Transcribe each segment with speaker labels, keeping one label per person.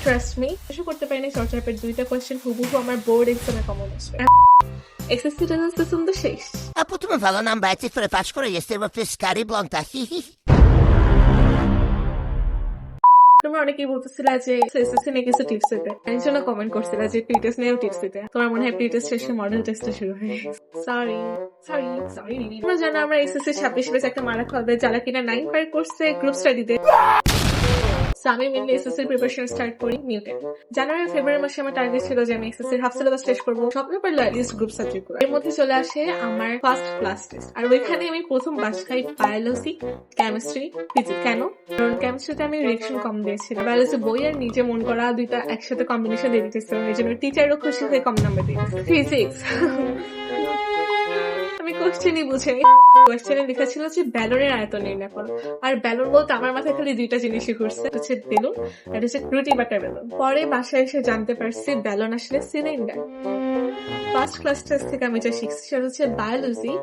Speaker 1: Trust me, কিছু করতে পারি না। চর্চার পেট দুইটা কোয়েশ্চেন হুবহু আমার বোর্ড এক্সামে কমন আসবে। এসএসসি রেজাল্ট তো শেষ।
Speaker 2: প্রথমে ভালো নাম্বার আছে ফেরে পাশ করে গেছে, এবার ফেসকারি ব্লংটা
Speaker 1: তোমরা অনেকেই বলতেছিলা যে এসএসসি নিয়ে কিছু টিপস দিতে, এর জন্য কমেন্ট করছিলা যে প্রিটেস্ট নিয়েও টিপস দিতে। তোমার মনে হয় প্রিটেস্ট শেষে মডেল টেস্টটা শুরু হয়ে গেছে। সরি তোমরা জানো আমরা এসএসসি 26 ব্যাচ একটা মারা খাওয়াবে যারা কিনা 9 পার করছে গ্রুপ স্টাডিতে। আমি মেনলি এসএসসির প্রিপারেশন স্টার্ট করি নিউটন। জানুয়ারি ফেব্রুয়ারি মাসে আমার টার্গেট ছিল যে আমি এসএসসির হাফ সিলেবাস শেষ করবো, স্বপ্ন পারলো অ্যাটলিস্ট গ্রুপ সাবজেক্ট গুলো। এর মধ্যে চলে আসে আমার ফার্স্ট ক্লাস টেস্ট, আর ওইখানে আমি প্রথম বাস খাই বায়োলজি, কেমিস্ট্রি, ফিজিক্স। কেন? কারণ কেমিস্ট্রিতে আমি রিয়েকশন কম দিয়েছিলাম। বায়োলজি বই আর নিজে মন করা দুইটা একসাথে কম্বিনেশন দিয়ে দিতেছিলাম, এই জন্য টিচারও খুশি হয়ে কম নাম্বার দিয়েছে। ফিজিক্স আমি কোশ্চেনই বুঝিনি। কোশ্চেনে লেখা ছিল যে ব্যালনের আয়তন নির্ণয় করো, আর ব্যালন বলতে আমার মাথায় খালি দুইটা জিনিসই ঘুরছে, হচ্ছে বেলুন আর হচ্ছে রুটি বাটার বেলুন। পরে বাসায় এসে জানতে পারছি ব্যালন আসলে সিলিন্ডার। ফার্স্ট ক্লাস টেস্ট থেকে আমি যা শিখছি সেটা হচ্ছে বায়োলজি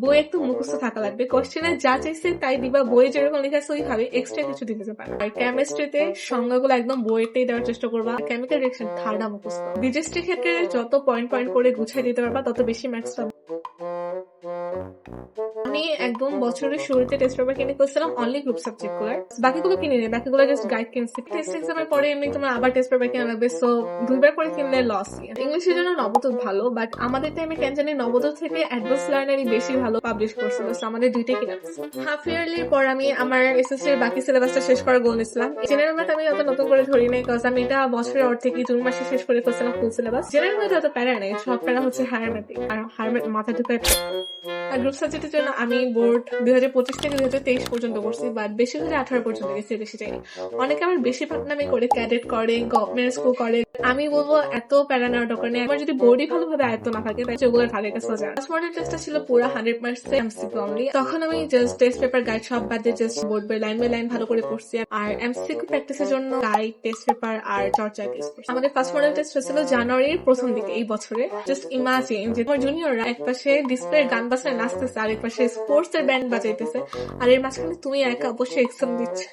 Speaker 1: বই একটু মুখস্থ থাকা লাগবে, কোশ্চেনে যা চাইছে তাই দিবা, বই যেরকম লেখা আছে ওইভাবে, এক্সট্রা কিছু দিতে পারে। আর কেমিস্ট্রিতে সংজ্ঞাগুলো একদম বইতেই দেওয়ার চেষ্টা করবা, কেমিক্যাল রিঅ্যাকশন ঠান্ডা মুখস্থ। ডিজেস্ট্রি ক্ষেত্রে যত পয়েন্ট করে গুছাই দিতে পারবা তত বেশি ম্যাথস পাবা। আমি একদম বছরের শুরুতে টেস্ট পেপার কিনে করছিলাম অনলি গ্রুপ সাবজেক্ট গুলার, বাকিগুলো কিনে নেই, বাকিগুলো জাস্ট গাইড কিনছি। টেস্ট এক্সামের পরে এমনি তোমার আবার টেস্ট পেপার কিনে লাগবে, সো দুইবার করে কিনলে লস। ইংলিশের জন্য নবদূত ভালো, বাট আমাদের টাইমে কেন জানি নবদূত থেকে অ্যাডভান্স লার্নারই বেশি ভালো পাবলিশ করছিল, সো আমাদের দুইটাই কিনা। হাফ ইয়ারলির পর আমি আমার এসএসসির বাকি সিলেবাসটা শেষ করার গোল নিয়েছিলাম। জেনারেল ম্যাথ আমি অত নতুন করে ধরি নাই, কজ আমি এটা বছরের অর্ধেক জুন মাসে শেষ করে ফেলছিলাম ফুল সিলেবাস। জেনারেল ম্যাথ অত প্যারা নেই, সব প্যারা হচ্ছে হায়ার ম্যাথিক, আর হায়ার ম্যাথ মাথা ঢুকায়। আর গ্রুপ সাবজেক্টের জন্য আমি বোর্ড 2025 থেকে 2023 পর্যন্ত করছি, বাট বেশি করে 18 পর্যন্ত গেছি, বেশি চাইনি। অনেকে আমার বেশি পাকনামি করে ক্যাডেট করে, গভর্নমেন্ট স্কুল করে। আমি বলবো এত প্যারা নেওয়ার দরকার নেই। আমার যদি বোর্ডই ভালোভাবে আয়ত্ত না থাকে তাই ওগুলোর ধারে কাছে যায়। ফার্স্ট মডেল টেস্টটা ছিল পুরো 100% এমসিকিউ অনলি। তখন আমি জাস্ট টেস্ট পেপার গাইড সব বাদ দিয়ে জাস্ট বোর্ড বাই লাইন ভালো করে পড়ছি, আর এমসিকিউ প্র্যাকটিসের জন্য গাইড, টেস্ট পেপার আর চর্চা টেস্ট। আমাদের ফার্স্ট মডেল টেস্ট হয়েছিল জানুয়ারির প্রথম দিকে এই বছরে। জাস্ট ইমাজিন যে তোমার জুনিয়ররা এক পাশে ডিসপ্লে গান বাজনায় নাচতেছে, আর এক পাশে স্পোর্টস এর ব্যান্ড বাজাইতেছে, আর এর মাঝখানে তুমি একা অবশ্যই এক্সাম দিচ্ছে।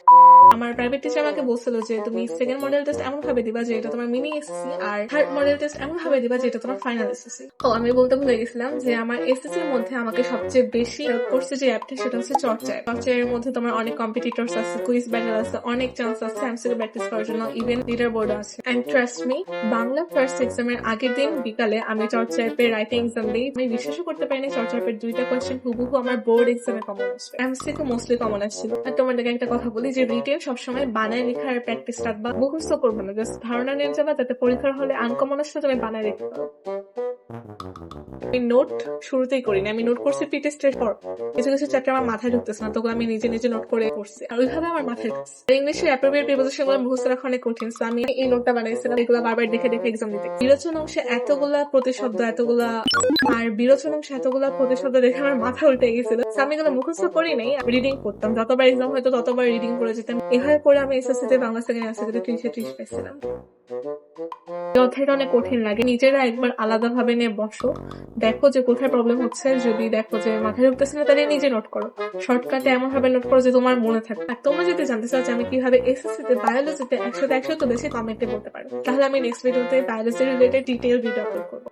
Speaker 1: আমার প্রাইভেট টিচার আমাকে বলছিল যে তুমি সেকেন্ড মডেল টেস্ট এমন ভাবে দিবা যে এটা তোমার মিনি এসএসসি, আর থার্ড মডেল টেস্ট এমন ভাবে দিবা যে এটা তোমার ফাইনাল এসএসসি। আমি বলতে ভুলে গেছিলাম যে আমার এসএসসি এর মধ্যে আমাকে সবচেয়ে বেশি হেল্প করছে যে অ্যাপটা, সেটা হচ্ছে চর্চার মধ্যে তোমার অনেক কম্পিটিটরস আছে, কুইজ ব্যাটল আছে, অনেক চান্স আছে এমসিকিউ প্র্যাকটিস করার জন্য, ইভেন লিডার বোর্ড আছে। And trust me, Bangla first এক্সামের আগের দিন বিকালে আমি চর্চা অ্যাপের রাইটিং এক্সাম দিই। আমি বিশ্বাসও করতে পারি না চর্চা অ্যাপের দুইটা কোয়েশ্চেন হুবহু আমার বোর্ড এক্সামে কমন আসবে। এমসিকিউ মোস্টলি কমন আসছিল। আর তোমাদেরকে একটা কথা বলি যে রিটেন সবসময় বানায় লেখার প্র্যাকটিস রাখবা, মুখস্থ করবে না, জাস্ট ধারণা নিয়ে যাবা, যাতে পরীক্ষার হলে আনকমন আসলে তুমি বানায় রেখে পারো। আমি নোট শুরুতেই করিনি, আমি নোট করছি প্রি টেস্টের পর। কিছু চ্যাপ্টার আমার মাথায় ঢুকতেছে না, তখন আমি নিজে নোট করে পড়ছি, আর ওইভাবে আমার মাথায় ঢুকছে। ইংলিশের অ্যাপ্রোপ্রিয়েট প্রিপোজিশন গুলো মুখস্থ রাখা অনেক কঠিন, সো আমি এই নোটটা বানাইছিলাম, এগুলো বারবার দেখে এক্সাম দিতে। বিরোচন অংশে এতগুলা প্রতিশব্দ, আর বিরোচন অংশে এতগুলা প্রতিশব্দ দেখে আমার মাথা উল্টে গেছিল। আমি এগুলো মুখস্থ করি নাই, রিডিং করতাম, যতবার এক্সাম হয়তো ততবার রিডিং করে যেতাম। এভাবে করে আমি এসএসসিতে বাংলা সেকেন্ড এমসিকিউতে 30 পাইছিলাম। অধ্যায়টা অনেক কঠিন লাগে, নিজেরা একবার আলাদা ভাবে নিয়ে বসো, দেখো যে কোথায় প্রবলেম হচ্ছে। যদি দেখো যে মাথায় ঢুকতেছে না, তাহলে নিজে নোট করো, শর্টকাটে এমন ভাবে নোট করো যে তোমার মনে থাকে। আর তোমরা যদি জানতে চাও যে আমি কিভাবে এসএসসিতে বায়োলজিতে 100 তো বেশি কমেন্টে বলতে পারো, তাহলে আমি নেক্সট ভিডিওতে biology related detail video upload করবো।